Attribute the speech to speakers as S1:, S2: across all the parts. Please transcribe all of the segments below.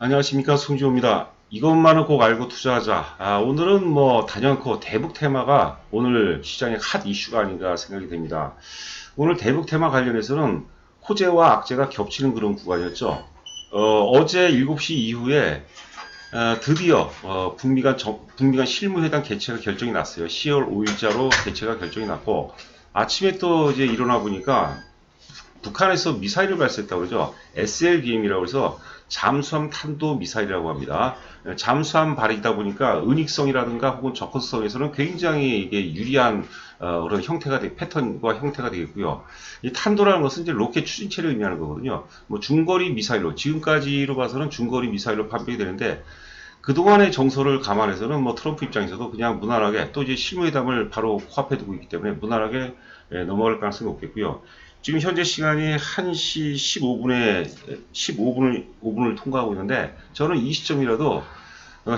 S1: 안녕하십니까, 송지호입니다. 이것만은 꼭 알고 투자하자. 오늘은 뭐 단연코 대북 테마가 오늘 시장의 핫 이슈가 아닌가 생각이 됩니다. 오늘 대북 테마 관련해서는 호재와 악재가 겹치는 그런 구간이었죠. 어제 7시 이후에 드디어 북미 간 실무회담 개최가 결정이 났어요. 10월 5일자로 개최가 결정이 났고, 아침에 또 이제 일어나 보니까 북한에서 미사일을 발사했다고 그러죠. SLBM이라고 해서 잠수함 탄도 미사일이라고 합니다. 잠수함 발이다 보니까 은익성이라든가 혹은 접근성에서는 굉장히 이게 유리한 그런 패턴과 형태가 되겠고요. 이 탄도라는 것은 이제 로켓 추진체를 의미하는 거거든요. 뭐 중거리 미사일로, 지금까지로 봐서는 중거리 미사일로 판별이 되는데, 그동안의 정서를 감안해서는 뭐 트럼프 입장에서도 그냥 무난하게, 또 이제 실무회담을 바로 코앞에 두고 있기 때문에 무난하게 넘어갈 가능성이 높겠고요. 지금 현재 시간이 1시 15분을 통과하고 있는데, 저는 이 시점이라도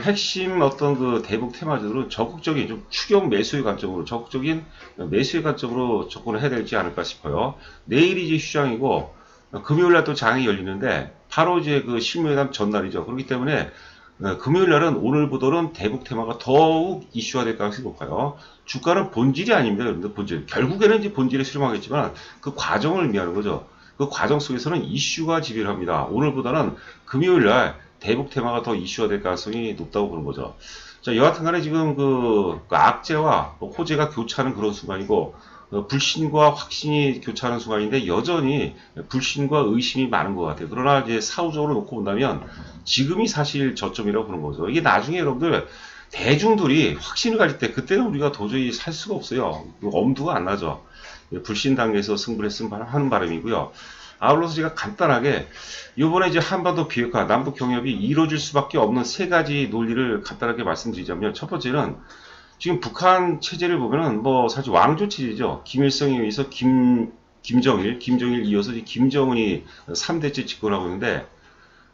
S1: 핵심 어떤 그 대북 테마들은 적극적인 좀 추격 매수의 관점으로, 적극적인 매수의 관점으로 접근을 해야 되지 않을까 싶어요. 내일이 이제 휴장이고 금요일 날 또 장이 열리는데 바로 이제 그 실무회담 전날이죠. 그렇기 때문에 금요일 날은 오늘보다는 대북 테마가 더욱 이슈화 될 가능성이 높아요. 주가는 본질이 아닙니다. 여러분들, 본질. 결국에는 이제 본질에 수렴하겠지만 그 과정을 의미하는 거죠. 그 과정 속에서는 이슈가 지배를 합니다. 오늘보다는 금요일 날 대북 테마가 더 이슈화 될 가능성이 높다고 보는 거죠. 자, 여하튼 간에 지금 그 악재와 호재가 교차하는 그런 순간이고, 불신과 확신이 교차하는 순간인데 여전히 불신과 의심이 많은 것 같아요. 그러나 이제 사후적으로 놓고 본다면 지금이 사실 저점이라고 보는 거죠. 이게 나중에 여러분들 대중들이 확신을 가질 때, 그때는 우리가 도저히 살 수가 없어요. 엄두가 안 나죠. 불신 단계에서 승부를 하는 바람이고요. 아울러서 제가 간단하게 이번에 이제 한반도 비핵화, 남북 경협이 이루어질 수밖에 없는 세 가지 논리를 간단하게 말씀드리자면, 첫 번째는 지금 북한 체제를 보면은 뭐 사실 왕조 체제죠. 김일성에 의해서 김정일 이어서 김정은이 3대째 집권하고 있는데,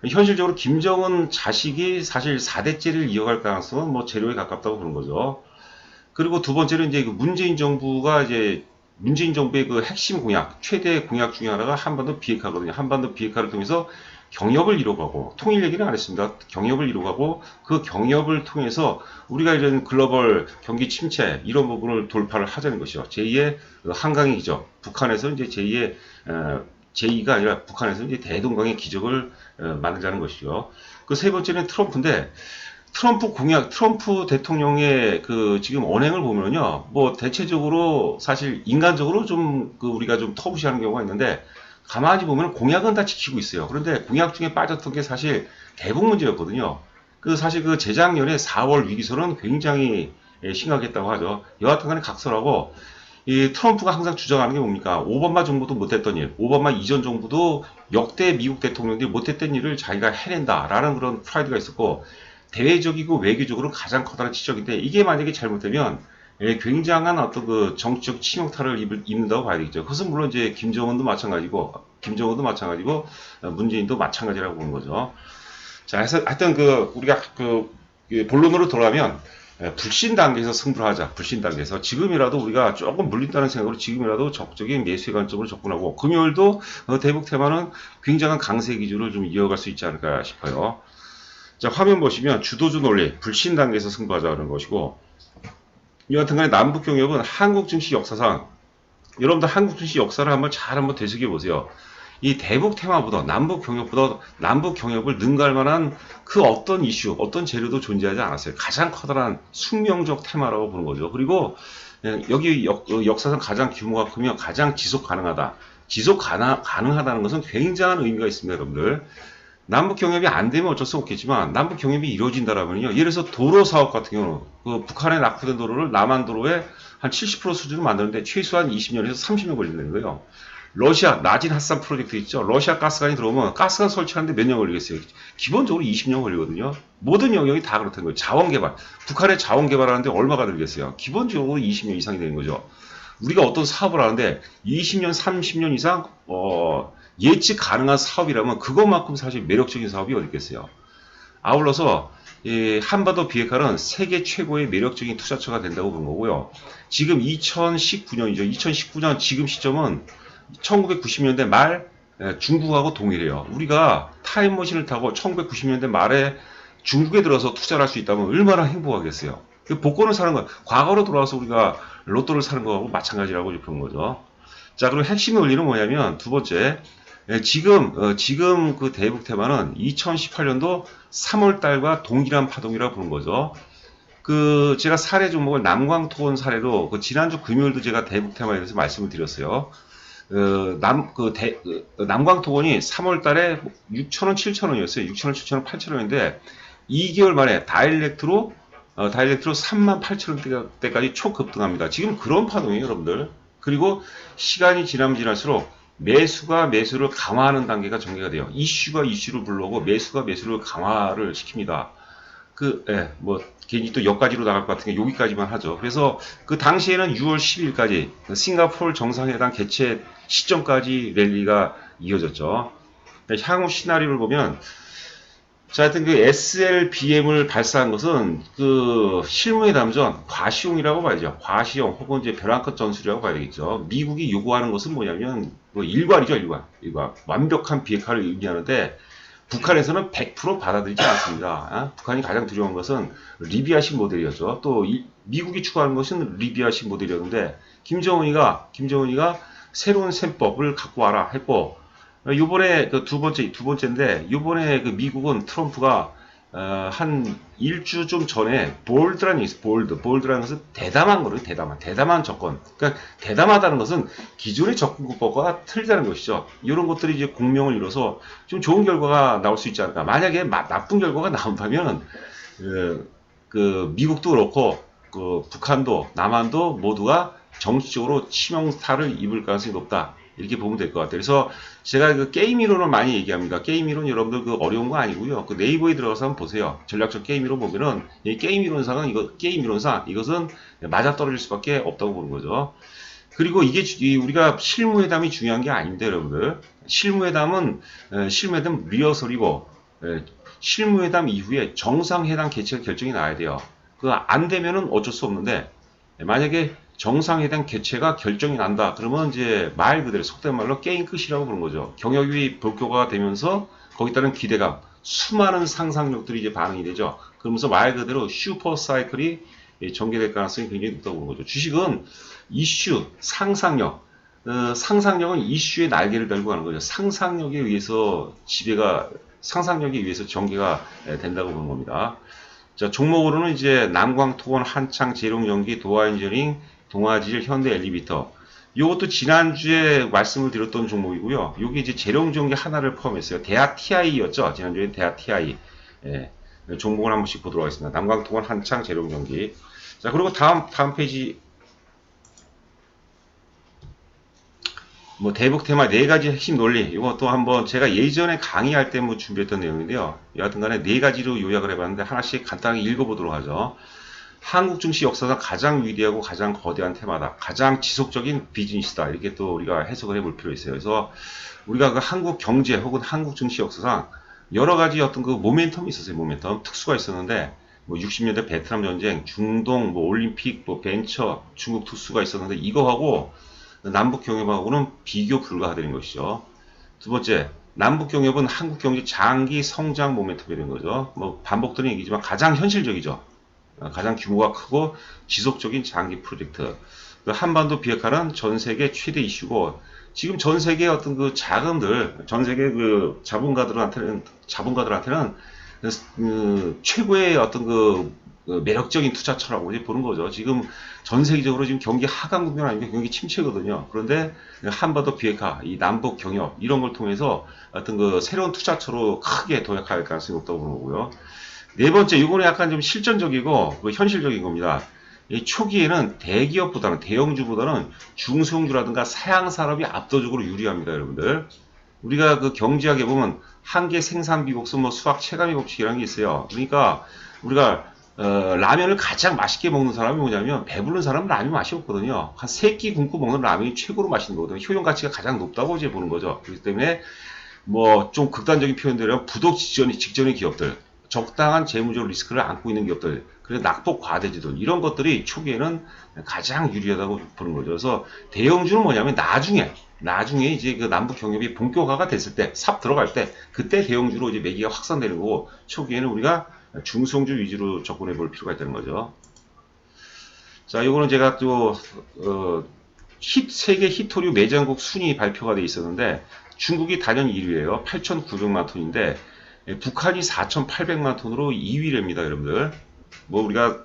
S1: 현실적으로 김정은 자식이 사실 4대째를 이어갈 가능성은 뭐 제로에 가깝다고 보는 거죠. 그리고 두 번째는 이제 그 문재인 정부의 그 핵심 공약, 최대 공약 중에 하나가 한반도 비핵화거든요. 한반도 비핵화를 통해서 경협을 이뤄가고, 통일 얘기는 안 했습니다. 경협을 이뤄가고, 그 경협을 통해서 우리가 이런 글로벌 경기 침체, 이런 부분을 돌파를 하자는 것이죠. 제2의 한강의 기적. 북한에서 이제 제2가 아니라 북한에서 이제 대동강의 기적을 만들자는 것이죠. 그 세 번째는 트럼프인데, 트럼프 대통령의 그 지금 언행을 보면요, 뭐 대체적으로 사실 인간적으로 좀 그 우리가 좀 터부시하는 경우가 있는데, 가만히 보면 공약은 다 지키고 있어요. 그런데 공약 중에 빠졌던 게 사실 대북 문제였거든요. 그 사실 그 재작년에 4월 위기설은 굉장히 심각했다고 하죠. 여하튼 간에 각설하고, 이 트럼프가 항상 주장하는 게 뭡니까? 오바마 정부도 못했던 일, 오바마 이전 정부도 역대 미국 대통령들이 못했던 일을 자기가 해낸다라는 그런 프라이드가 있었고, 대외적이고 외교적으로 가장 커다란 지적인데, 이게 만약에 잘못되면 굉장한 어떤 그 정치적 치명타를 입는다고 봐야 되겠죠. 그것은 물론 이제 김정은도 마찬가지고 문재인도 마찬가지라고 보는 거죠. 자, 해서 하여튼 그 우리가 그 본론으로 돌아가면, 불신 단계에서 승부를 하자. 불신 단계에서 지금이라도 우리가 조금 물린다는 생각으로 지금이라도 적극적인 매수의 관점으로 접근하고, 금요일도 대북 테마는 굉장한 강세 기조를 좀 이어갈 수 있지 않을까 싶어요. 자, 화면 보시면 주도주 논리, 불신 단계에서 승부하자는 것이고, 여하튼 간에 남북 경협은 한국 증시 역사상, 여러분들 한국 증시 역사를 한번 되새겨 보세요. 이 대북 테마보다 남북 경협을 능가할 만한 그 어떤 이슈, 어떤 재료도 존재하지 않았어요. 가장 커다란 숙명적 테마라고 보는 거죠. 그리고 여기 역사상 가장 규모가 크며 가장 지속 가능하다. 가능하다는 것은 굉장한 의미가 있습니다, 여러분들. 남북 경협이 안 되면 어쩔 수 없겠지만, 남북 경협이 이루어진다라면요, 예를 들어서 도로 사업 같은 경우는 그 북한에 낙후된 도로를 남한도로에 한 70% 수준으로 만드는데 최소한 20년에서 30년 걸린다는 거예요. 러시아 나진 핫산 프로젝트 있죠. 러시아 가스관이 들어오면 가스관 설치하는데 몇 년 걸리겠어요? 기본적으로 20년 걸리거든요. 모든 영역이 다 그렇다는 거예요. 자원개발, 북한의 자원개발하는데 얼마가 들겠어요? 기본적으로 20년 이상이 되는 거죠. 우리가 어떤 사업을 하는데 20년, 30년 이상 예측 가능한 사업이라면 그것만큼 사실 매력적인 사업이 어디 있겠어요. 아울러서 한반도 비핵화는 세계 최고의 매력적인 투자처가 된다고 본 거고요. 지금 2019년이죠. 2019년 지금 시점은 1990년대 말 중국하고 동일해요. 우리가 타임머신을 타고 1990년대 말에 중국에 들어서 투자를 할 수 있다면 얼마나 행복하겠어요. 그 복권을 사는 거, 과거로 돌아와서 우리가 로또를 사는 거하고 마찬가지라고 그런 거죠. 자, 그리고 핵심 논리는 뭐냐면 두 번째, 지금 그 대북 테마는 2018년도 3월 달과 동일한 파동이라고 부른 거죠. 그 제가 사례 종목을 남광토건 사례로 그 지난주 금요일도 제가 대북 테마에 대해서 말씀을 드렸어요. 남광토건이 3월 달에 6,000원, 7,000원이었어요. 6,000원, 7,000원, 8,000원인데 2개월 만에 다이렉트로 38,000원대까지 초급등합니다. 지금 그런 파동이에요, 여러분들. 그리고 시간이 지나면 지날수록 매수가 매수를 강화하는 단계가 전개가 돼요. 이슈가 이슈를 불러오고 매수가 매수를 강화를 시킵니다. 괜히 또 여기까지로 나갈 것 같은 게 여기까지만 하죠. 그래서 그 당시에는 6월 10일까지 싱가포르 정상회담 개최 시점까지 랠리가 이어졌죠. 향후 시나리오를 보면, 자, 하여튼 그 SLBM을 발사한 것은 그 실무회담 전 과시용이라고 봐야죠. 과시용 혹은 이제 벼랑끝 전술이라고 봐야 되겠죠. 미국이 요구하는 것은 뭐냐면 뭐 일괄이죠, 일괄. 완벽한 비핵화를 의미하는데 북한에서는 100% 받아들이지 않습니다. 북한이 가장 두려운 것은 리비아식 모델이었죠. 또 미국이 추구하는 것은 리비아식 모델이었는데 김정은이가 새로운 셈법을 갖고 와라 했고, 요번에 그 두 번째인데 요번에 그 미국은 트럼프가 한 일주 좀 전에 볼드라는 것은 대담한 거를 대담한 접근. 그러니까 대담하다는 것은 기존의 접근법과 틀리다는 것이죠. 이런 것들이 이제 공명을 이뤄서 좀 좋은 결과가 나올 수 있지 않을까. 만약에 나쁜 결과가 나온다면 그 미국도 그렇고 그 북한도 남한도 모두가 정치적으로 치명타를 입을 가능성이 높다. 이렇게 보면 될 것 같아요. 그래서 제가 그 게임 이론을 많이 얘기합니다. 게임 이론 여러분들 그 어려운 거 아니고요. 그 네이버에 들어가서 한번 보세요. 전략적 게임 이론 보면은 이 게임 이론상 이것은 맞아떨어질 수밖에 없다고 보는 거죠. 그리고 이게 우리가 실무회담이 중요한 게 아닌데 여러분들, 실무회담 리허설이고, 실무회담 이후에 정상회담 개최 결정이 나야 돼요. 그 안 되면은 어쩔 수 없는데, 만약에 정상회담 개최가 결정이 난다. 그러면 이제 말 그대로 속된 말로 게임 끝이라고 부르는 거죠. 경협이 복교가 되면서 거기에 따른 기대감, 수많은 상상력들이 이제 반응이 되죠. 그러면서 말 그대로 슈퍼 사이클이 전개될 가능성이 굉장히 높다고 보는 거죠. 주식은 이슈, 상상력은 이슈의 날개를 달고 가는 거죠. 상상력에 의해서 전개가 된다고 보는 겁니다. 자, 종목으로는 이제 남광토건, 한창, 재룡전기, 도화엔지니어링, 동아질, 현대 엘리베이터. 이것도 지난주에 말씀을 드렸던 종목이고요. 여기 이제 재룡전기 하나를 포함했어요. 대하 TI였죠. 지난주에 대하 TI. 종목을 한 번씩 보도록 하겠습니다. 남광토건, 한창, 재룡전기. 자, 그리고 다음 페이지. 뭐 대북 테마 4가지 핵심 논리, 이것도 한번 제가 예전에 강의할 때 뭐 준비했던 내용인데요. 여하튼간에 4가지로 요약을 해봤는데 하나씩 간단하게 읽어보도록 하죠. 한국 증시 역사상 가장 위대하고 가장 거대한 테마다, 가장 지속적인 비즈니스다, 이렇게 또 우리가 해석을 해볼 필요 있어요. 그래서 우리가 그 한국 경제 혹은 한국 증시 역사상 여러 가지 어떤 그 모멘텀이 있었어요. 특수가 있었는데, 뭐 60년대 베트남 전쟁, 중동, 뭐 올림픽, 뭐 벤처, 중국 특수가 있었는데 이거하고 남북 경협하고는 비교 불가하다는 것이죠. 두 번째, 남북 경협은 한국 경제 장기 성장 모멘텀이 되는 거죠. 뭐 반복되는 얘기지만 가장 현실적이죠. 가장 규모가 크고 지속적인 장기 프로젝트. 한반도 비핵화는 전 세계 최대 이슈고, 지금 전 세계 어떤 그 자금들, 전 세계 그 자본가들한테는 최고의 어떤 그 매력적인 투자처라고 이제 보는 거죠. 지금 전 세계적으로 지금 경기 하강 국면 아니면 경기 침체거든요. 그런데 한반도 비핵화, 이 남북 경협 이런 걸 통해서 어떤 그 새로운 투자처로 크게 도약할 가능성이 높다고 보는 거고요. 네 번째, 이거는 약간 좀 실전적이고 현실적인 겁니다. 이 초기에는 대기업보다는 대형주보다는 중소형주라든가 사양산업이 압도적으로 유리합니다, 여러분들. 우리가 그 경제학에 보면 한계 생산비 곡선, 뭐 수학 체감의 법칙이라는 게 있어요. 그러니까 우리가 라면을 가장 맛있게 먹는 사람이 뭐냐면, 배부른 사람은 라면 맛이 없거든요. 한 3끼 굶고 먹는 라면이 최고로 맛있는 거거든요. 효용 가치가 가장 높다고 이제 보는 거죠. 그렇기 때문에 뭐 좀 극단적인 표현대로 부도 직전의 기업들, 적당한 재무적 리스크를 안고 있는 기업들, 그리고 낙폭 과대지들, 이런 것들이 초기에는 가장 유리하다고 보는 거죠. 그래서 대형주는 뭐냐면 나중에 나중에 이제 그 남북 경협이 본격화가 됐을 때, 삽 들어갈 때, 그때 대형주로 이제 매기가 확산되는 거고, 초기에는 우리가 중성주 위주로 접근해 볼 필요가 있다는 거죠. 자, 요거는 제가 또, 세계 히토류 매장국 순위 발표가 돼 있었는데, 중국이 단연 1위예요. 8,900만 톤인데, 북한이 4,800만 톤으로 2위랍니다, 여러분들. 뭐, 우리가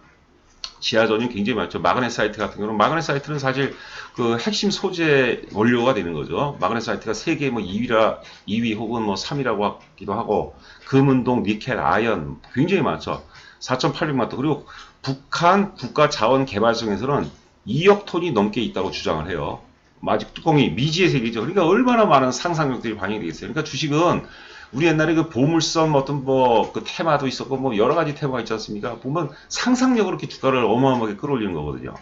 S1: 지하 전용 굉장히 많죠. 마그네사이트 같은 경우는 마그네사이트는 사실 그 핵심 소재 원료가 되는 거죠. 마그네사이트가 세계 뭐 2위 혹은 뭐 3위라고 하기도 하고 금은동, 니켈, 아연 굉장히 많죠. 4,800만 톤. 그리고 북한 국가자원개발청에서는 2억 톤이 넘게 있다고 주장을 해요. 아직 뚜껑이 미지의 세계죠. 그러니까 얼마나 많은 상상력들이 반영이 되겠어요. 그러니까 주식은 우리 옛날에 그 보물섬 어떤 뭐 그 테마도 있었고 뭐 여러 가지 테마가 있지 않습니까? 보면 상상력으로 이렇게 주가를 어마어마하게 끌어올리는 거거든요.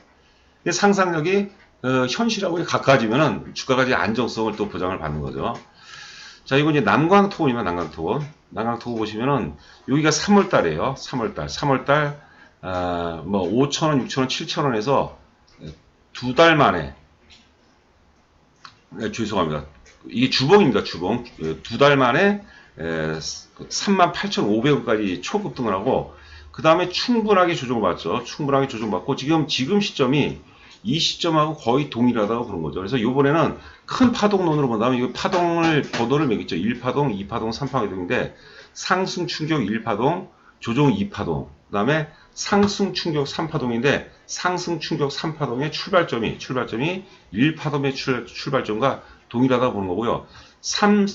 S1: 근데 상상력이 현실하고 가까워지면은 주가가 이제 안정성을 또 보장을 받는 거죠. 자, 이거 이제 남광토건입니다. 남광토건. 남광토건 보시면은 여기가 3월 달이에요. 3월 달 뭐 5,000원, 6,000원, 7,000원에서 두 달 만에 죄송합니다. 이게 주봉입니다. 주봉. 두 달 만에 38,500원까지 초급등을 하고 그 다음에 충분하게 조정받죠. 충분하게 조정받고 지금 시점이 이 시점하고 거의 동일하다고 보는 거죠. 그래서 이번에는 큰 파동론으로 본다면 이 파동을 보도를 매겼죠. 1파동, 2파동, 3파동인데 상승 충격 1파동, 조정 2파동, 그 다음에 상승 충격 3파동인데 상승 충격 3파동의 출발점이 1파동의 출발점과 동일하다고 보는 거고요. 상승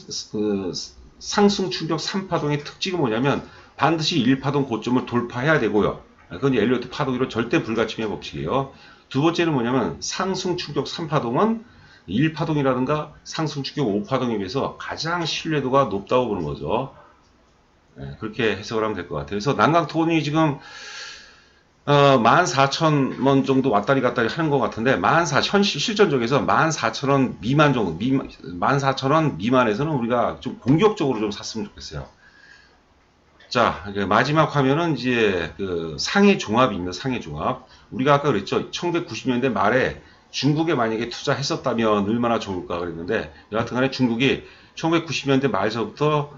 S1: 충격 3파동의 특징은 뭐냐면 반드시 1파동 고점을 돌파해야 되고요. 그건 엘리어트 파동이로 절대 불가침의 법칙이에요. 두 번째는 뭐냐면 상승 충격 3파동은 1파동이라든가 상승 충격 5파동에 비해서 가장 신뢰도가 높다고 보는 거죠. 그렇게 해석을 하면 될 것 같아요. 그래서 난강토건이 지금 14,000원 정도 왔다리 갔다리 하는 것 같은데, 실전적에서 14,000원 미만 정도, 14,000원 미만에서는 우리가 좀 공격적으로 좀 샀으면 좋겠어요. 자, 마지막 화면은 이제 그 상해 종합입니다. 상해 종합. 우리가 아까 그랬죠. 1990년대 말에 중국에 만약에 투자했었다면 얼마나 좋을까 그랬는데, 여하튼간에 중국이 1990년대 말서부터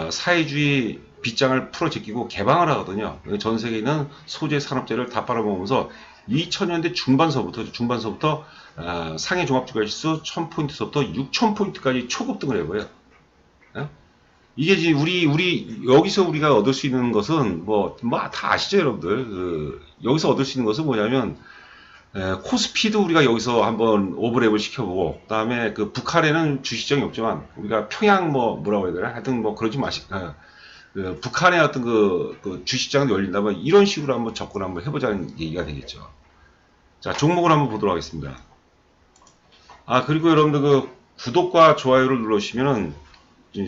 S1: 사회주의 빗장을 풀어 제끼고 개방을 하거든요. 전 세계에 있는 소재 산업재를 다 빨아먹으면서 2000년대 중반서부터 상해 종합주가지수 1000포인트서부터 6000포인트까지 초급등을 해버려요. 이게 이제 우리 여기서 우리가 얻을 수 있는 것은 뭐 다 아시죠, 여러분들. 여기서 얻을 수 있는 것은 뭐냐면 코스피도 우리가 여기서 한번 오버랩을 시켜보고, 그다음에 그 북한에는 주식장이 없지만 우리가 평양 뭐라고 해야 되나, 하여튼 뭐 그러지 북한의 어떤 그 주식장도 열린다면 이런 식으로 한번 접근 한번 해보자는 얘기가 되겠죠. 자, 종목을 한번 보도록 하겠습니다. 그리고 여러분들 그 구독과 좋아요를 눌러주시면은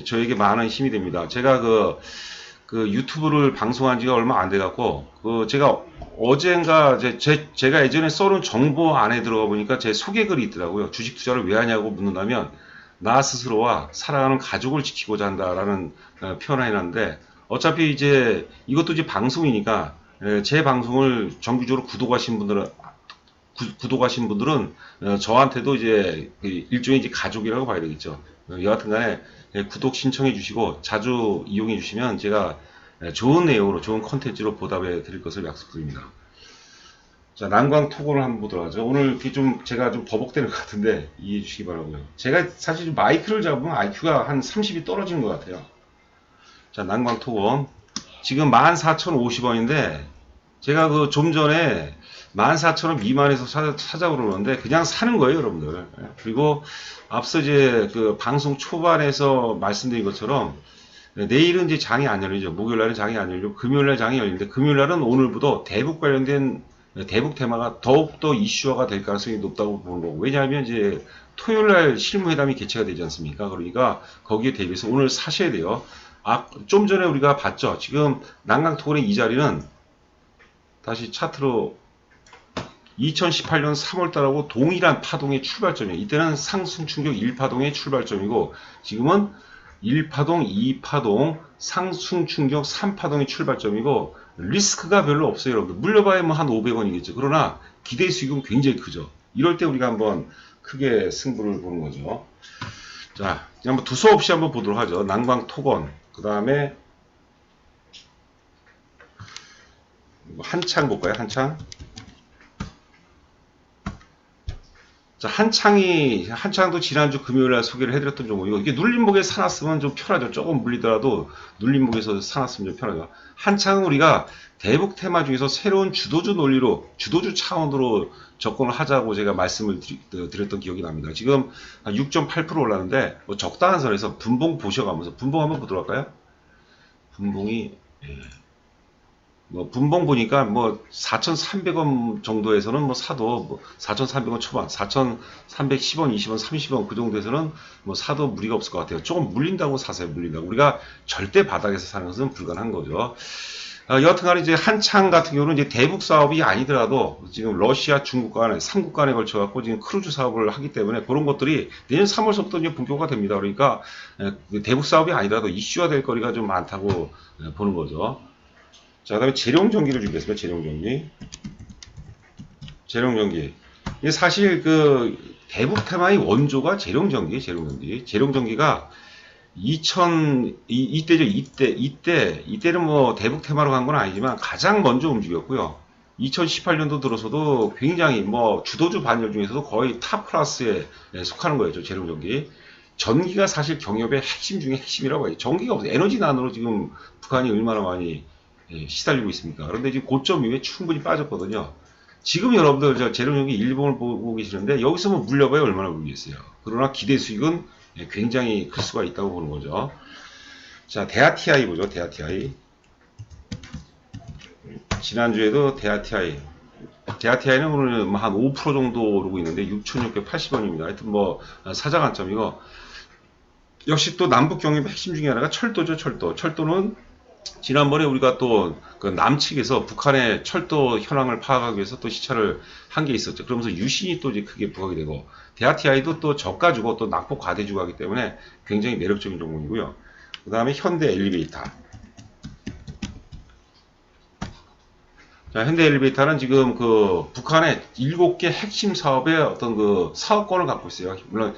S1: 저에게 많은 힘이 됩니다. 제가 그 유튜브를 방송한 지가 얼마 안 돼갖고, 제가 어젠가 제가 예전에 써놓은 정보 안에 들어가 보니까 제 소개글이 있더라고요. 주식 투자를 왜 하냐고 묻는다면, 나 스스로와 사랑하는 가족을 지키고자 한다라는 표현을 해놨는데, 어차피 이제 이것도 이제 방송이니까, 제 방송을 정기적으로 구독하신 분들은 저한테도 이제 일종의 이제 가족이라고 봐야 되겠죠. 여하튼간에 구독 신청해 주시고 자주 이용해 주시면 제가 좋은 내용으로 좋은 컨텐츠로 보답해 드릴 것을 약속드립니다. 자, 난광토건을 한번 보도록 하죠. 오늘 제가 좀 버벅대는 것 같은데 이해해 주시기 바라고요. 제가 사실 마이크를 잡으면 IQ가 한 30이 떨어지는 것 같아요. 자, 난광토건 지금 14,050원인데 제가 좀 전에 14,000원 미만에서 사자고 그러는데 그냥 사는 거예요, 여러분들. 그리고 앞서 이제 그 방송 초반에서 말씀드린 것처럼 내일은 이제 장이 안 열리죠. 목요일 날은 장이 안 열리고 금요일 날 장이 열리는데, 금요일 날은 오늘부터 대북 관련된 대북 테마가 더욱더 이슈화가 될 가능성이 높다고 보는 거고, 왜냐하면 이제 토요일 날 실무회담이 개최가 되지 않습니까? 그러니까 거기에 대비해서 오늘 사셔야 돼요. 좀 전에 우리가 봤죠. 지금 난강토건의 이 자리는 다시 차트로 2018년 3월달하고 동일한 파동의 출발점이에요. 이때는 상승 충격 1파동의 출발점이고, 지금은 1파동, 2파동, 상승 충격 3파동의 출발점이고, 리스크가 별로 없어요, 여러분들. 물려봐야 뭐 한 500원이겠죠. 그러나 기대 수익은 굉장히 크죠. 이럴 때 우리가 한번 크게 승부를 보는 거죠. 자, 한번 두서없이 한번 보도록 하죠. 난광 토건, 그 다음에 한창 볼까요? 한창. 자, 한창도 지난주 금요일날 소개를 해드렸던 종목이고, 이게 눌림목에 사놨으면 좀 편하죠. 조금 물리더라도 눌림목에서 사놨으면 좀 편하죠. 한창은 우리가 대북 테마 중에서 새로운 주도주 논리로, 주도주 차원으로 접근을 하자고 제가 말씀을 드렸던 기억이 납니다. 지금 6.8% 올랐는데, 뭐 적당한 선에서 분봉 보셔가면서, 분봉 한번 보도록 할까요? 분봉이, 뭐 분봉 보니까 뭐 4,300원 정도에서는 뭐 사도 뭐 4,300원 초반, 4,310원, 20원, 30원 그 정도에서는 뭐 사도 무리가 없을 것 같아요. 조금 물린다고 사세요, 물린다고. 우리가 절대 바닥에서 사는 것은 불가능한 거죠. 여하튼간에 이제 한창 같은 경우는 이제 대북 사업이 아니더라도 지금 러시아, 중국 간에 3국 간에 걸쳐 갖고 지금 크루즈 사업을 하기 때문에 그런 것들이 내년 3월서부터 이제 본격화가 됩니다. 그러니까 대북 사업이 아니더라도 이슈화 될 거리가 좀 많다고 보는 거죠. 자, 그 다음에 재룡전기를 준비했습니다. 재룡전기. 재룡전기. 이게 사실 그 대북 테마의 원조가 재룡전기. 재룡전기가 이때는 뭐 대북 테마로 간 건 아니지만 가장 먼저 움직였고요. 2018년도 들어서도 굉장히 뭐 주도주 반열 중에서도 거의 탑 클래스에 속하는 거예요. 재룡전기. 전기가 사실 경협의 핵심 중에 핵심이라고 해요. 전기가 없어요. 에너지난으로 지금 북한이 얼마나 많이 시달리고 있습니까? 그런데 지금 고점 이후에 충분히 빠졌거든요. 지금 여러분들 저 재료용이 일본을 보고 계시는데 여기서 뭐 물려봐야 얼마나 물리겠어요. 그러나 기대 수익은 굉장히 클 수가 있다고 보는 거죠. 자, 대하TI 보죠. 대하TI. 지난주에도 대하TI는 오늘 한 5% 정도 오르고 있는데 6,680원입니다. 하여튼 뭐 사자 관점이고, 역시 또 남북 경협의 핵심 중에 하나가 철도죠. 철도는 지난번에 우리가 또 그 남측에서 북한의 철도 현황을 파악하기 위해서 또 시찰을 한 게 있었죠. 그러면서 유신이 또 이제 크게 부각이 되고, 대하TI도 또 저가주고 또 낙폭 과대주고 하기 때문에 굉장히 매력적인 종목이고요. 그 다음에 현대 엘리베이터. 자, 현대 엘리베이터는 지금 그 북한의 7개 핵심 사업의 어떤 그 사업권을 갖고 있어요. 물론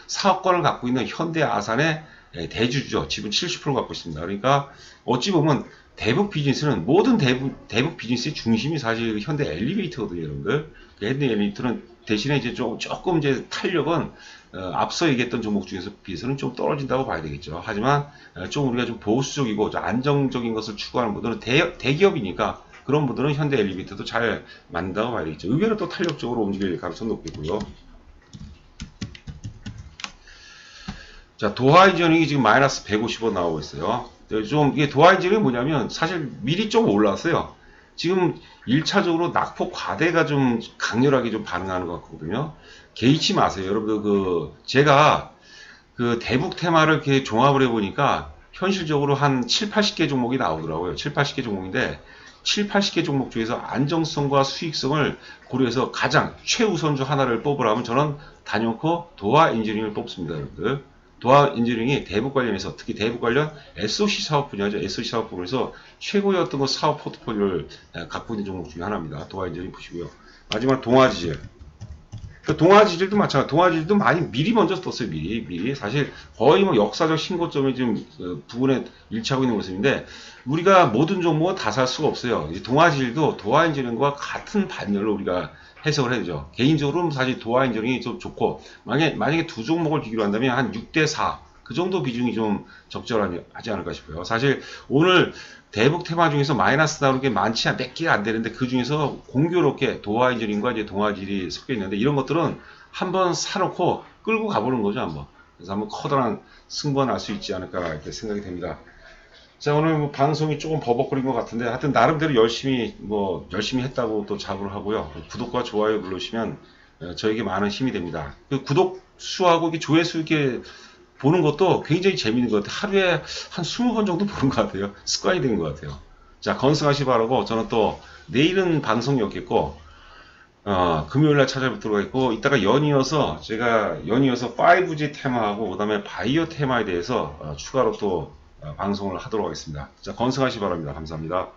S1: 사업권을 갖고 있는 현대 아산의 대주주죠. 지분 70% 갖고 있습니다. 그러니까 어찌 보면 대북 비즈니스는 모든 대북 비즈니스의 중심이 사실 현대 엘리베이터거든요, 여러분들. 현대 엘리베이터는 대신에 이제 조금 이제 탄력은 앞서 얘기했던 종목 중에서 비해서는 좀 떨어진다고 봐야 되겠죠. 하지만 좀 우리가 좀 보수적이고 좀 안정적인 것을 추구하는 분들은 대기업이니까 그런 분들은 현대 엘리베이터도 잘 만든다고 봐야 되겠죠. 의외로 또 탄력적으로 움직일 가능성이 높겠고요. 자, 도하이저닝이 지금 마이너스 150원 나오고 있어요. 좀 이게 도하이저닝이 뭐냐면 사실 미리 좀 올랐어요. 지금 1차적으로 낙폭 과대가 좀 강렬하게 좀 반응하는 것 같거든요. 개의치 마세요. 여러분들 제가 그 대북 테마를 이렇게 종합을 해보니까 현실적으로 한 7, 80개 종목이 나오더라고요. 7, 80개 종목인데 7, 80개 종목 중에서 안정성과 수익성을 고려해서 가장 최우선주 하나를 뽑으라면 저는 단연코 도하 엔지니어링을 뽑습니다, 여러분들. 도하 엔지니어링이 대북 관련해서 특히 대북 관련 SOC 사업 분야죠. SOC 사업 분야에서 최고의 어떤 사업 포트폴리오를 갖고 있는 종목 중에 하나입니다. 도하 엔지니어링 보시고요. 마지막 동아지질. 동아지질도 마찬가지. 동아지질도 많이 미리 먼저 떴어요. 미리. 사실 거의 뭐 역사적 신고점에 지금 부근에 일치하고 있는 모습인데 우리가 모든 종목은 다 살 수가 없어요. 동아지질도 도하엔지니어링과 같은 반열로 우리가 해석을 해야 되죠. 개인적으로는 사실 도하엔지니어링이 좀 좋고 만약에 두 종목을 비교를 한다면 한 6대4 그 정도 비중이 좀 적절하지 않을까 싶어요. 사실 오늘 대북 테마 중에서 마이너스 나오는 게 많지 몇 개가 안 되는데 그 중에서 공교롭게 도하이저링과 이제 동아질이 섞여 있는데 이런 것들은 한번 사놓고 끌고 가보는 거죠, 한번. 그래서 한번 커다란 승부가 날 수 있지 않을까 이렇게 생각이 됩니다. 자, 오늘 뭐 방송이 조금 버벅거린 것 같은데 하여튼 나름대로 열심히 했다고 또 자부를 하고요. 구독과 좋아요 눌러주시면 저에게 많은 힘이 됩니다. 그 구독 수하고 조회수 이렇게 보는 것도 굉장히 재밌는 것 같아요. 하루에 한 20번 정도 보는 것 같아요. 습관이 된 것 같아요. 자, 건승하시 바라고 저는 또 내일은 방송이 없겠고 금요일날 찾아뵙도록 하겠고 이따가 연이어서 5G 테마하고 그 다음에 바이오 테마에 대해서 추가로 또 방송을 하도록 하겠습니다. 자, 건승하시 바랍니다. 감사합니다.